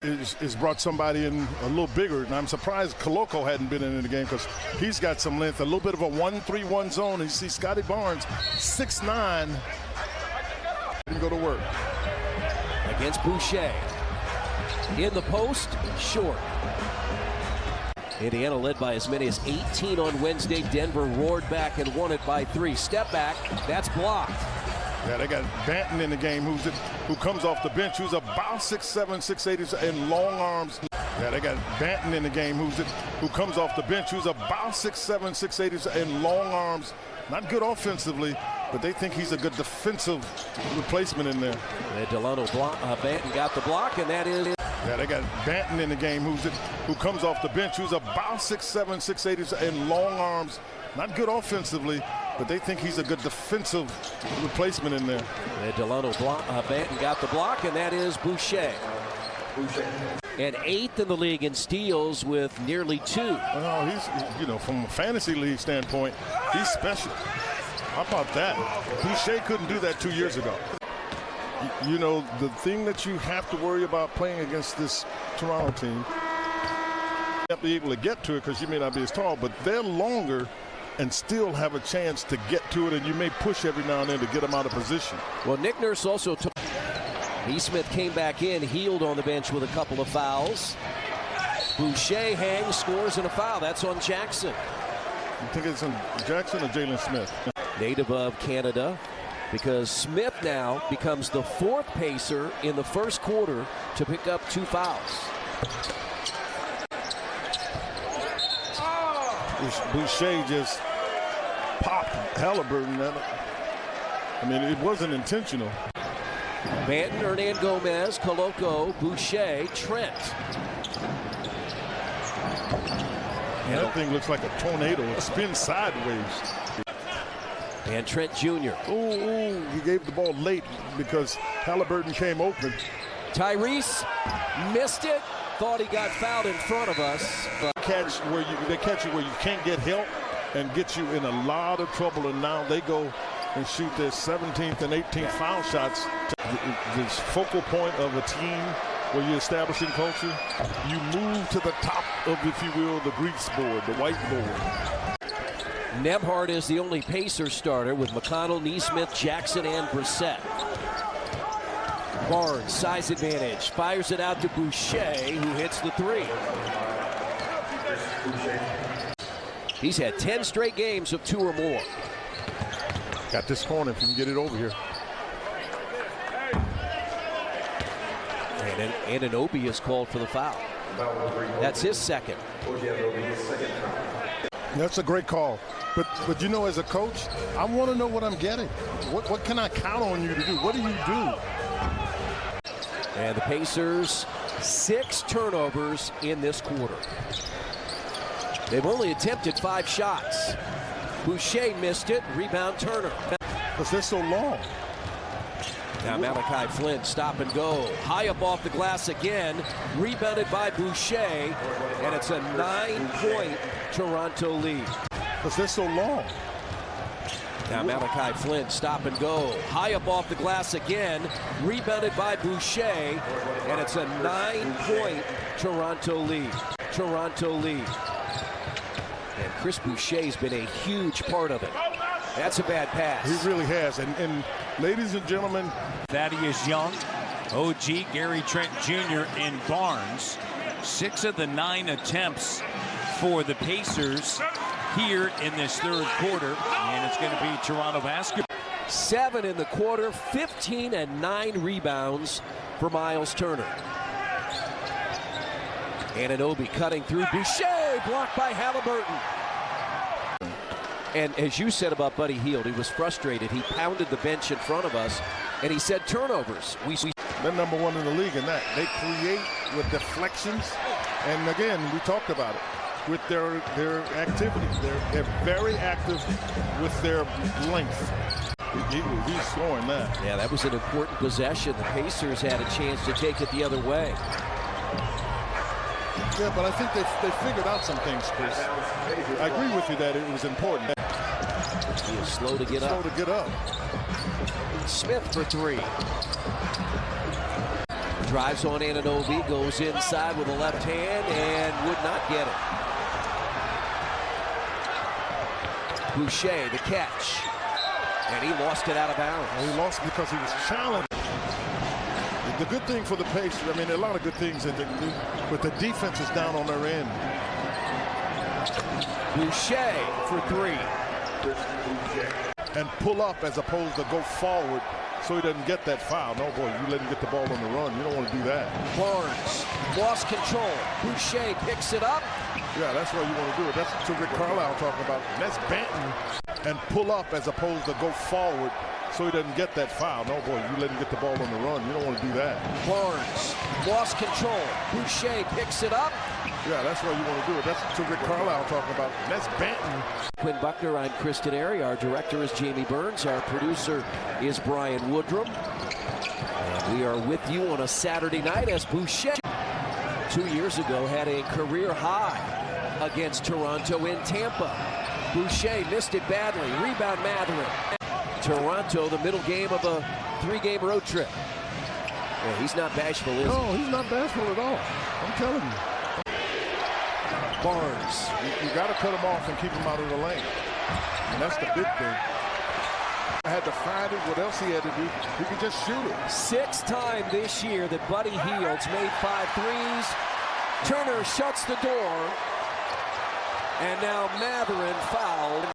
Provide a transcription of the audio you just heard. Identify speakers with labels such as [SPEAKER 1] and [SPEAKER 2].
[SPEAKER 1] Is brought somebody in a little bigger, and I'm surprised Koloko hadn't been in the game because he's got some length, a little bit of a 1-3-1 zone. And you see Scotty Barnes, 6'9", go to work.
[SPEAKER 2] Against Boucher. In the post, short. Indiana led by as many as 18 on Wednesday. Denver roared back and won it by 3. Step back, that's blocked.
[SPEAKER 1] Yeah, they got Banton in the game who comes off the bench, who's about 6'7", 6'8", and long arms. Yeah, they got Banton in the game who comes off the bench, who's about 6'7", 6'8", and long arms. Not good offensively, but they think he's a good defensive replacement in there.
[SPEAKER 2] And Delano Banton got the block, and that is...
[SPEAKER 1] Yeah, they got Banton in the game who comes off the bench, who's about 6'7", 6'8", and long arms. Not good offensively, but they think he's a good defensive replacement in there.
[SPEAKER 2] And Delano Banton got the block, and that is Boucher. And 8th in the league in steals with nearly 2.
[SPEAKER 1] Well, he's, from a fantasy league standpoint, he's special. How about that? Boucher couldn't do that 2 years ago. The thing that you have to worry about playing against this Toronto team, you have to be able to get to it because you may not be as tall, but they're longer and still have a chance to get to it, and you may push every now and then to get them out of position.
[SPEAKER 2] Well, Nick Nurse also took... Neesmith came back in, healed on the bench with a couple of fouls. Boucher hangs, scores, and a foul. That's on Jackson.
[SPEAKER 1] You think it's on Jackson or Jalen Smith?
[SPEAKER 2] Native of Canada, because Smith now becomes the 4th pacer in the first quarter to pick up 2 fouls.
[SPEAKER 1] Boucher just popped Halliburton. It wasn't intentional.
[SPEAKER 2] Banton, Hernan Gomez, Koloko, Boucher, Trent.
[SPEAKER 1] That thing looks like a tornado. It spins sideways.
[SPEAKER 2] And Trent Jr.
[SPEAKER 1] Ooh, he gave the ball late because Halliburton came open.
[SPEAKER 2] Tyrese missed it. Thought he got fouled in front of us.
[SPEAKER 1] They catch you where you can't get help and get you in a lot of trouble, and now they go and shoot their 17th and 18th foul shots. This focal point of a team where you're establishing culture, you move to the top of, if you will, the grease board, the whiteboard.
[SPEAKER 2] Nebhard is the only Pacer starter with McConnell, Neesmith, Jackson, and Brissett. Barnes, size advantage, fires it out to Boucher, who hits the 3. He's had 10 straight games of 2 or more.
[SPEAKER 1] Got this corner if you can get it over here.
[SPEAKER 2] And Anunoby is called for the foul. That's his 2nd.
[SPEAKER 1] That's a great call. But as a coach, I want to know what I'm getting. What can I count on you to do? What do you do?
[SPEAKER 2] And the Pacers, 6 turnovers in this quarter. They've only attempted 5 shots. Boucher missed it. Rebound Turner.
[SPEAKER 1] Because they're so long.
[SPEAKER 2] Now Malachi Flynn, stop and go. High up off the glass again. Rebounded by Boucher. And it's a 9-point Toronto lead.
[SPEAKER 1] Because they're so long.
[SPEAKER 2] Now Malachi Flynn, stop and go. High up off the glass again. Rebounded by Boucher. And it's a 9-point Toronto lead. Toronto lead. And Chris Boucher's been a huge part of it. That's a bad pass.
[SPEAKER 1] He really has. And ladies and gentlemen,
[SPEAKER 3] Thaddeus Young, OG, Gary Trent Jr., and Barnes. 6 of the 9 attempts for the Pacers here in this 3rd quarter. And it's going to be Toronto basketball.
[SPEAKER 2] 7 in the quarter, 15 and 9 rebounds for Miles Turner. Anunoby cutting through. Boucher blocked by Halliburton. And as you said about Buddy Hield, he was frustrated. He pounded the bench in front of us, and he said turnovers.
[SPEAKER 1] They're number 1 in the league in that. They create with deflections. And again, we talked about it with their activity. They're very active with their length. He's scoring that.
[SPEAKER 2] Yeah, that was an important possession. The Pacers had a chance to take it the other way.
[SPEAKER 1] Yeah, but I think they figured out some things, Chris. I agree with you that it was important.
[SPEAKER 2] He is slow to get up.
[SPEAKER 1] Smith
[SPEAKER 2] for 3. Drives on Anunoby, goes inside with a left hand and would not get it. Boucher, the catch. And he lost it out of bounds.
[SPEAKER 1] Well, he lost it because he was challenged. The good thing for the Pacers, I mean, there are a lot of good things that they can do, but the defense is down on their end.
[SPEAKER 2] Boucher for three.
[SPEAKER 1] And pull up as opposed to go forward so he doesn't get that foul. No, boy, you let him get the ball on the run. You don't want to do that.
[SPEAKER 2] Barnes lost control. Boucher picks it up.
[SPEAKER 1] Yeah, that's what you want to do. That's what Rick Carlisle talking about. That's Banton. And pull up as opposed to go forward so he doesn't get that foul. No, boy, you let him get the ball on the run. You don't want to do that.
[SPEAKER 2] Barnes lost control. Boucher picks it up.
[SPEAKER 1] Yeah, that's what you want to do. That's what Rick Carlisle talking about. That's Banton.
[SPEAKER 2] Quinn Buckner, I'm Kristen Airy. Our director is Jamie Burns. Our producer is Brian Woodrum. And we are with you on a Saturday night as Boucher 2 years ago had a career high against Toronto in Tampa. Boucher missed it badly. Rebound Mathurin. Toronto, the middle game of a 3-game road trip. Yeah, he's not bashful, is he?
[SPEAKER 1] No, he's not bashful at all. I'm telling you.
[SPEAKER 2] Barnes.
[SPEAKER 1] You got to cut him off and keep him out of the lane. And that's the big thing. I had to find it. What else he had to do? He could just shoot it.
[SPEAKER 2] 6th time this year that Buddy Hields made 5 threes. Turner shuts the door. And now Mathurin fouled.